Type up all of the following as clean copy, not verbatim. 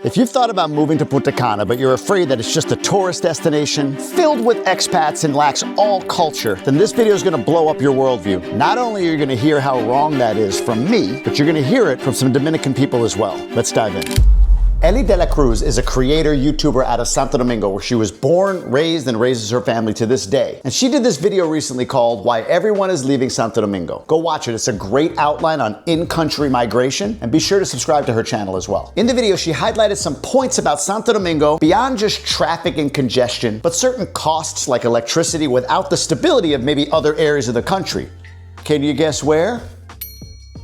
If you've thought about moving to Punta Cana, but you're afraid that it's just a tourist destination filled with expats and lacks all culture, then this video is gonna blow up your worldview. Not only are you gonna hear how wrong that is from me, but you're gonna hear it from some Dominican people as well. Let's dive in. Ellie de la Cruz is a creator YouTuber out of Santo Domingo, where she was born, raised, and raises her family to this day. And she did this video recently called Why Everyone is Leaving Santo Domingo. Go watch it. It's a great outline on in-country migration, and be sure to subscribe to her channel as well. In the video, she highlighted some points about Santo Domingo beyond just traffic and congestion, but certain costs like electricity without the stability of maybe other areas of the country. Can you guess where?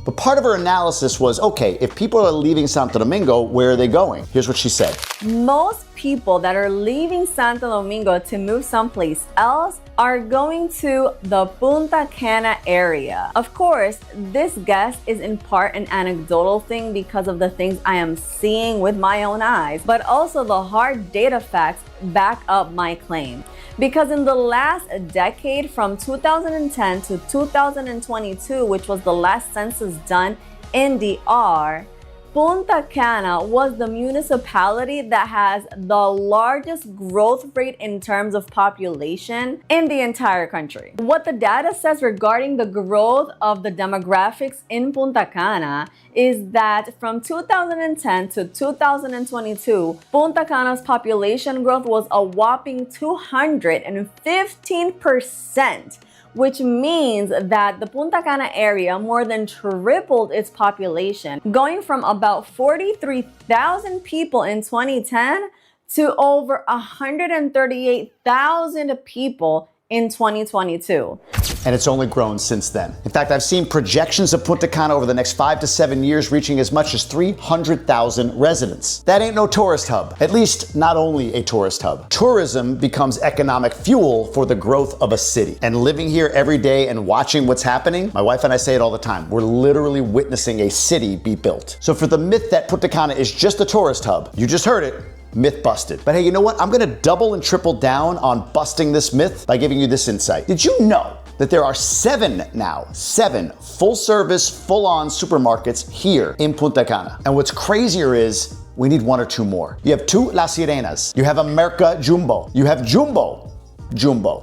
But part of her analysis was, okay, if people are leaving Santo Domingo, where are they going? Here's what she said. Most people that are leaving Santo Domingo to move someplace else are going to the Punta Cana area. Of course, this guess is in part an anecdotal thing because of the things I am seeing with my own eyes, but also the hard data facts back up my claim. Because in the last decade, from 2010 to 2022, which was the last census done in DR, Punta Cana was the municipality that has the largest growth rate in terms of population in the entire country. What the data says regarding the growth of the demographics in Punta Cana is that from 2010 to 2022, Punta Cana's population growth was a whopping 215%. Which means that the Punta Cana area more than tripled its population, going from about 43,000 people in 2010 to over 138,000 people in 2022. And it's only grown since then. In fact, I've seen projections of Punta Cana over the next 5 to 7 years reaching as much as 300,000 residents. That ain't no tourist hub. At least, not only a tourist hub. Tourism becomes economic fuel for the growth of a city. And living here every day and watching what's happening, my wife and I say it all the time, we're literally witnessing a city be built. So for the myth that Punta Cana is just a tourist hub, you just heard it. Myth busted. But hey, you know what? I'm gonna double and triple down on busting this myth by giving you this insight. Did you know that there are seven full-service, full-on supermarkets here in Punta Cana? And what's crazier is we need one or two more. You have two La Sirenas. You have America Jumbo. You have Jumbo.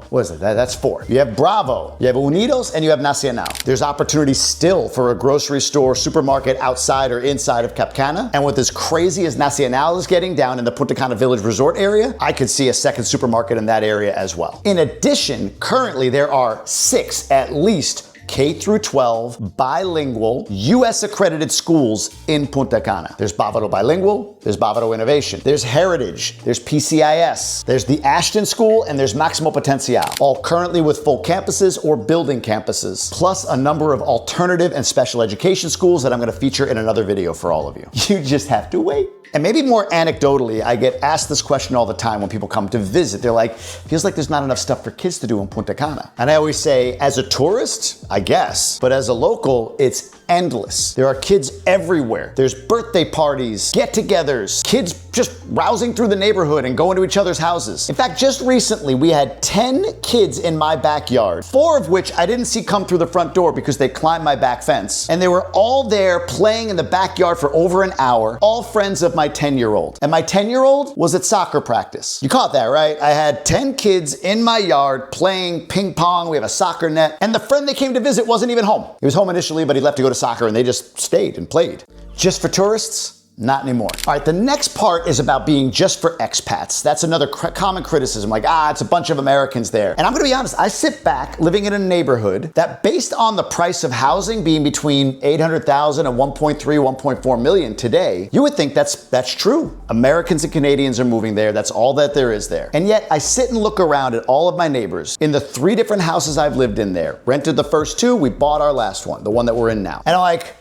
What is it? That's four. You have Bravo, you have Unidos, and you have Nacional. There's opportunity still for a grocery store, supermarket outside or inside of Cap Cana. And with as crazy as Nacional is getting down in the Punta Cana Village Resort area, I could see a second supermarket in that area as well. In addition, currently there are 6 at least K through 12 bilingual US accredited schools in Punta Cana. There's Bávaro Bilingual, there's Bávaro Innovation, there's Heritage, there's PCIS, there's the Ashton School, and there's Maximo Potencial, all currently with full campuses or building campuses, plus a number of alternative and special education schools that I'm gonna feature in another video for all of you. You just have to wait. And maybe more anecdotally, I get asked this question all the time when people come to visit. They're like, feels like there's not enough stuff for kids to do in Punta Cana. And I always say, as a tourist, I guess, but as a local, it's endless. There are kids everywhere. There's birthday parties, get-togethers, kids just rousing through the neighborhood and going to each other's houses. In fact, just recently, we had 10 kids in my backyard, 4 of which I didn't see come through the front door because they climbed my back fence. And they were all there playing in the backyard for over an hour, all friends of my 10-year-old. And my 10-year-old was at soccer practice. You caught that, right? I had 10 kids in my yard playing ping pong. We have a soccer net. And the friend they came to visit wasn't even home. He was home initially, but he left to go to soccer, and they just stayed and played. Just for tourists? Not anymore. All right, the next part is about being just for expats. That's another common criticism, like, it's a bunch of Americans there. And I'm gonna be honest, I sit back living in a neighborhood that, based on the price of housing being between 800,000 and 1.3, 1.4 million today, you would think that's true. Americans and Canadians are moving there. That's all that there is there. And yet I sit and look around at all of my neighbors in the 3 different houses I've lived in there. Rented the first 2, we bought our last one, the one that we're in now. And I'm like,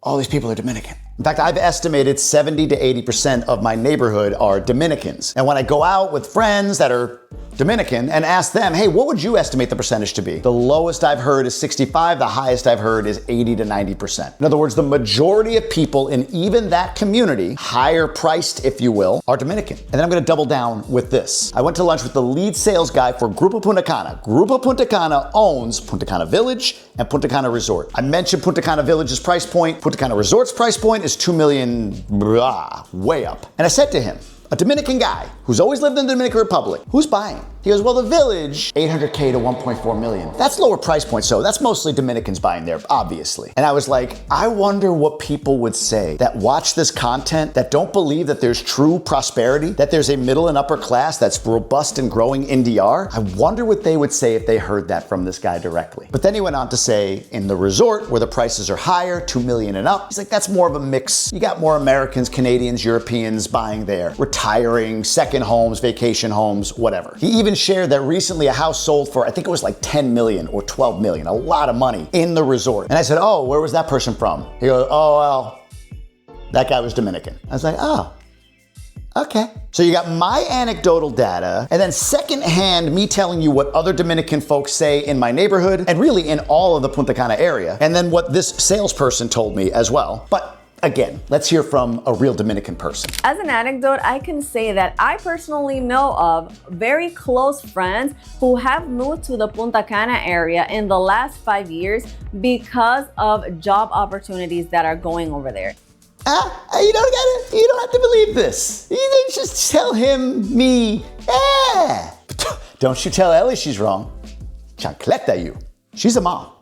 all these people are Dominican. In fact, I've estimated 70 to 80% of my neighborhood are Dominicans. And when I go out with friends that are Dominican and asked them, hey, what would you estimate the percentage to be? The lowest I've heard is 65, the highest I've heard is 80 to 90%. In other words, the majority of people in even that community, higher priced, if you will, are Dominican. And then I'm gonna double down with this. I went to lunch with the lead sales guy for Grupo Punta Cana. Grupo Punta Cana owns Punta Cana Village and Punta Cana Resort. I mentioned Punta Cana Village's price point. Punta Cana Resort's price point is $2 million, way up. And I said to him, a Dominican guy who's always lived in the Dominican Republic, who's buying? He goes, well, the Village, $800K to $1.4 million. That's lower price point, so that's mostly Dominicans buying there, obviously. And I was like, I wonder what people would say that watch this content, that don't believe that there's true prosperity, that there's a middle and upper class that's robust and growing in DR. I wonder what they would say if they heard that from this guy directly. But then he went on to say, in the resort, where the prices are higher, $2 million and up, he's like, that's more of a mix. You got more Americans, Canadians, Europeans buying there, retiring, second homes, vacation homes, whatever. He even shared that recently a house sold for, I think it was like 10 million or 12 million, a lot of money in the resort. And I said, oh, where was that person from? He goes, oh, well, that guy was Dominican. I was like, oh, okay. So you got my anecdotal data, and then secondhand me telling you what other Dominican folks say in my neighborhood, and really in all of the Punta Cana area, and then what this salesperson told me as well. But again, let's hear from a real Dominican person. As an anecdote, I can say that I personally know of very close friends who have moved to the Punta Cana area in the last 5 years because of job opportunities that are going over there. You don't have to believe this. You just tell him, me, Don't you tell Ellie she's wrong. Chancleta you. She's a mom.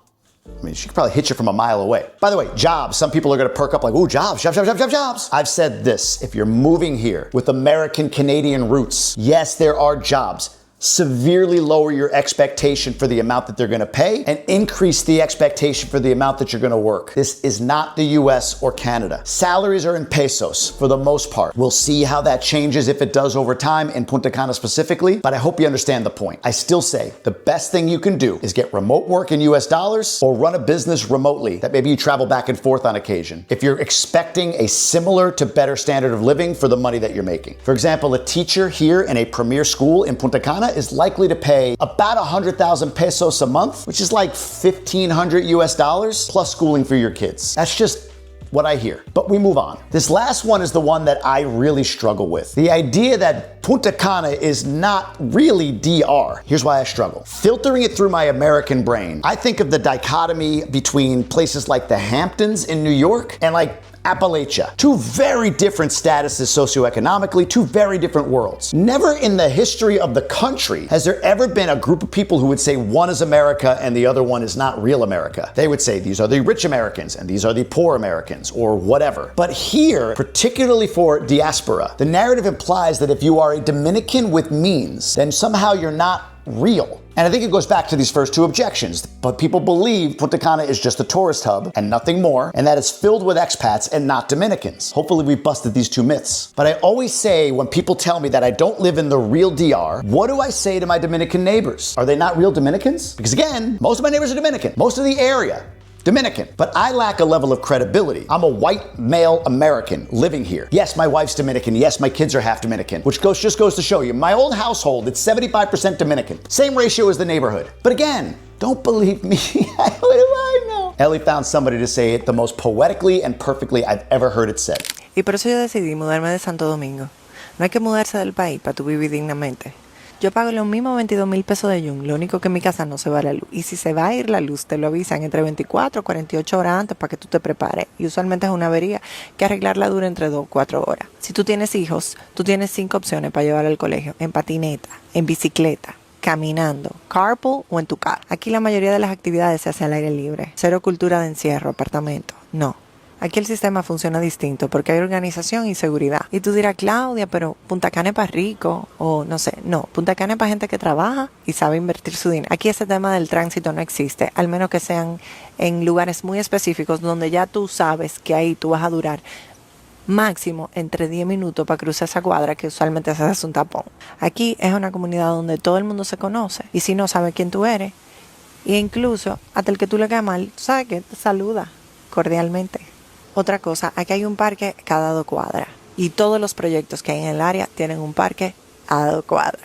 I mean, she could probably hit you from a mile away. By the way, jobs. Some people are gonna perk up like, ooh, jobs. I've said this, if you're moving here with American Canadian roots, yes, there are jobs. Severely lower your expectation for the amount that they're gonna pay and increase the expectation for the amount that you're gonna work. This is not the US or Canada. Salaries are in pesos for the most part. We'll see how that changes if it does over time in Punta Cana specifically, but I hope you understand the point. I still say the best thing you can do is get remote work in US dollars or run a business remotely that maybe you travel back and forth on occasion if you're expecting a similar to better standard of living for the money that you're making. For example, a teacher here in a premier school in Punta Cana is likely to pay about 100,000 pesos a month, which is like 1,500 US dollars plus schooling for your kids. That's just what I hear. But we move on. This last one is the one that I really struggle with. The idea that Punta Cana is not really DR. Here's why I struggle. Filtering it through my American brain, I think of the dichotomy between places like the Hamptons in New York and like Appalachia. Two very different statuses socioeconomically, two very different worlds. Never in the history of the country has there ever been a group of people who would say one is America and the other one is not real America. They would say these are the rich Americans and these are the poor Americans or whatever. But here, particularly for diaspora, the narrative implies that if you are a Dominican with means, then somehow you're not real. And I think it goes back to these first two objections. But people believe Punta Cana is just a tourist hub and nothing more, and that it's filled with expats and not Dominicans. Hopefully we busted these two myths. But I always say when people tell me that I don't live in the real DR, what do I say to my Dominican neighbors? Are they not real Dominicans? Because again, most of my neighbors are Dominican. Most of the area, Dominican. But I lack a level of credibility. I'm a white male American living here. Yes, my wife's Dominican. Yes, my kids are half Dominican, which just goes to show you, my old household, it's 75% Dominican. Same ratio as the neighborhood. But again, don't believe me. What do I know? Ellie found somebody to say it the most poetically and perfectly I've ever heard it said. Y por eso yo decidí mudarme de Santo Domingo. No hay que mudarse del país para tu vivir dignamente. Yo pago los mismos 22,000 pesos de Jun, lo único que en mi casa no se va la luz. Y si se va a ir la luz, te lo avisan entre 24 o 48 horas antes para que tú te prepares. Y usualmente es una avería que arreglarla dura entre 2 o 4 horas. Si tú tienes hijos, tú tienes 5 opciones para llevar al colegio. En patineta, en bicicleta, caminando, carpool o en tu carro. Aquí la mayoría de las actividades se hace al aire libre. Cero cultura de encierro, apartamento. No. Aquí el sistema funciona distinto porque hay organización y seguridad. Y tú dirás, Claudia, pero Punta Cana es para rico o no sé. No, Punta Cana es para gente que trabaja y sabe invertir su dinero. Aquí ese tema del tránsito no existe, al menos que sean en lugares muy específicos donde ya tú sabes que ahí tú vas a durar máximo entre 10 minutos para cruzar esa cuadra que usualmente se hace un tapón. Aquí es una comunidad donde todo el mundo se conoce y si no sabe quién tú eres, e incluso hasta el que tú le caes mal, tú sabes que te saluda cordialmente. Otra cosa, aquí hay un parque cada 2 cuadras y todos los proyectos que hay en el área tienen un parque a 2 cuadras.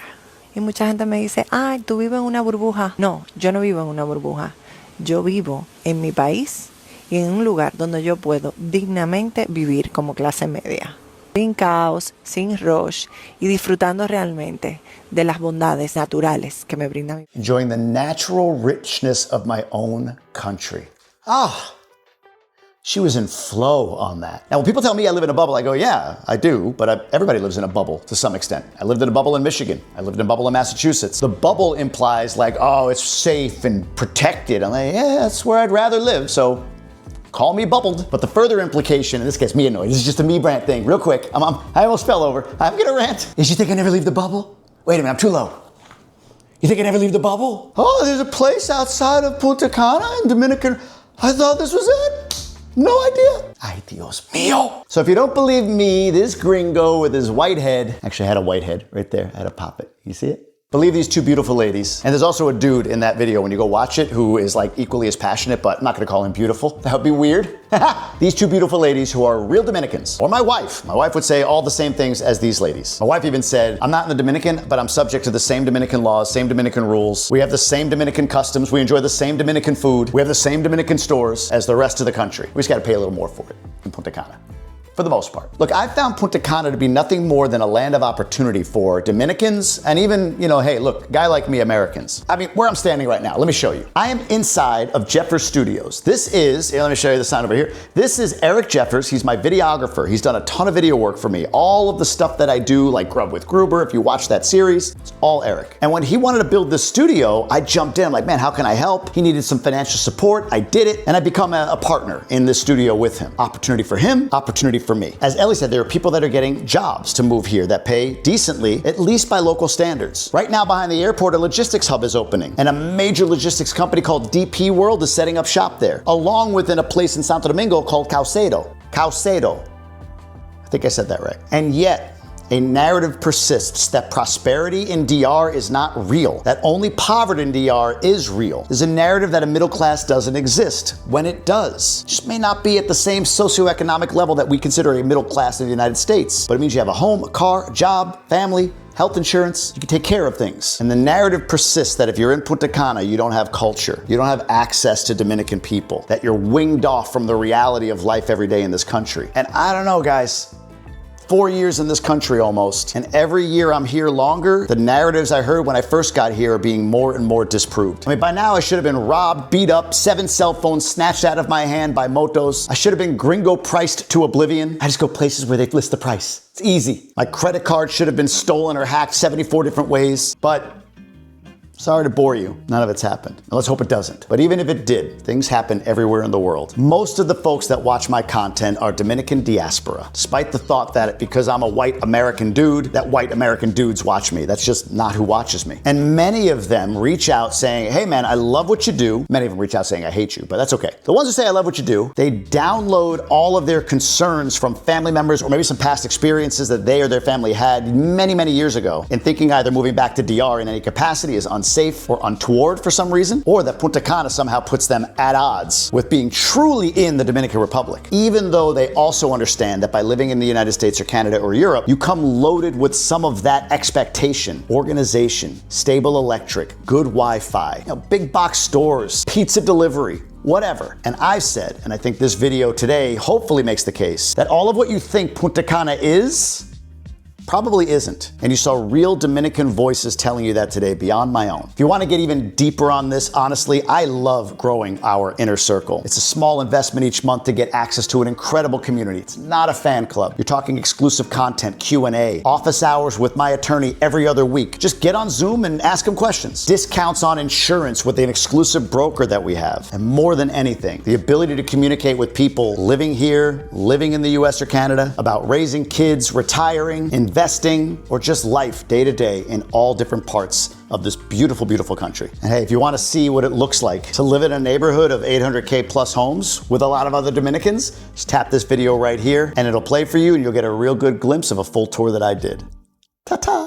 Y mucha gente me dice, ay, tú vives en una burbuja. No, yo no vivo en una burbuja. Yo vivo en mi país y en un lugar donde yo puedo dignamente vivir como clase media. Sin caos, sin rush y disfrutando realmente de las bondades naturales que me brinda mi país. Enjoying the natural richness of my own country. She was in flow on that. Now, when people tell me I live in a bubble, I go, yeah, I do, but everybody lives in a bubble to some extent. I lived in a bubble in Michigan. I lived in a bubble in Massachusetts. The bubble implies like, oh, it's safe and protected. I'm like, yeah, that's where I'd rather live, so call me bubbled. But the further implication, and this gets me annoyed, this is just a me rant thing, real quick. I almost fell over. I'm gonna rant. Is you think I never leave the bubble? Wait a minute, I'm too low. You think I never leave the bubble? Oh, there's a place outside of Punta Cana in Dominican. I thought this was it. No idea. Ay, Dios mío. So if you don't believe me, this gringo with his white head, actually I had a white head right there. I had to pop it. You see it? Believe these two beautiful ladies. And there's also a dude in that video when you go watch it who is like equally as passionate, but I'm not gonna call him beautiful. That would be weird. These two beautiful ladies who are real Dominicans. Or my wife. My wife would say all the same things as these ladies. My wife even said, I'm not in the Dominican, but I'm subject to the same Dominican laws, same Dominican rules. We have the same Dominican customs. We enjoy the same Dominican food. We have the same Dominican stores as the rest of the country. We just gotta pay a little more for it in Punta Cana. For the most part. Look, I found Punta Cana to be nothing more than a land of opportunity for Dominicans and even, hey, look, guy like me, Americans. I mean, where I'm standing right now, let me show you. I am inside of Jeffers Studios. This is, let me show you the sign over here. This is Eric Jeffers. He's my videographer. He's done a ton of video work for me. All of the stuff that I do, like Grub with Gruber, if you watch that series, it's all Eric. And when he wanted to build this studio, I jumped in. I'm like, man, how can I help? He needed some financial support. I did it, and I become a partner in this studio with him. Opportunity for him, opportunity for me. As Ellie said, there are people that are getting jobs to move here that pay decently, at least by local standards. Right now behind the airport, a logistics hub is opening, and a major logistics company called DP World is setting up shop there, along with in a place in Santo Domingo called Caucedo. Caucedo. I think I said that right. And yet, a narrative persists that prosperity in DR is not real, that only poverty in DR is real. There's a narrative that a middle class doesn't exist, when it does. It just may not be at the same socioeconomic level that we consider a middle class in the United States, but it means you have a home, a car, a job, family, health insurance, you can take care of things. And the narrative persists that if you're in Punta Cana, you don't have culture, you don't have access to Dominican people, that you're winged off from the reality of life every day in this country. And I don't know, guys. 4 years in this country almost, and every year I'm here longer, the narratives I heard when I first got here are being more and more disproved. I mean, by now I should have been robbed, beat up, 7 cell phones snatched out of my hand by motos. I should have been gringo-priced to oblivion. I just go places where they list the price. It's easy. My credit card should have been stolen or hacked 74 different ways, but sorry to bore you, none of it's happened. And let's hope it doesn't. But even if it did, things happen everywhere in the world. Most of the folks that watch my content are Dominican diaspora, despite the thought that because I'm a white American dude, that white American dudes watch me. That's just not who watches me. And many of them reach out saying, hey man, I love what you do. Many of them reach out saying, I hate you, but that's okay. The ones who say I love what you do, they download all of their concerns from family members or maybe some past experiences that they or their family had many, many years ago, and thinking either moving back to DR in any capacity is unsafe or untoward for some reason, or that Punta Cana somehow puts them at odds with being truly in the Dominican Republic, even though they also understand that by living in the United States or Canada or Europe, you come loaded with some of that expectation: organization, stable electric, good Wi-Fi, big box stores, pizza delivery, whatever. And I've said, and I think this video today hopefully makes the case, that all of what you think Punta Cana is, probably isn't. And you saw real Dominican voices telling you that today beyond my own. If you want to get even deeper on this, honestly, I love growing our inner circle. It's a small investment each month to get access to an incredible community. It's not a fan club. You're talking exclusive content, Q&A, office hours with my attorney every other week. Just get on Zoom and ask him questions. Discounts on insurance with an exclusive broker that we have. And more than anything, the ability to communicate with people living here, living in the US or Canada, about raising kids, retiring, investing, or just life day to day in all different parts of this beautiful, beautiful country. And hey, if you want to see what it looks like to live in a neighborhood of 800K plus homes with a lot of other Dominicans, just tap this video right here and it'll play for you and you'll get a real good glimpse of a full tour that I did. Ta-ta!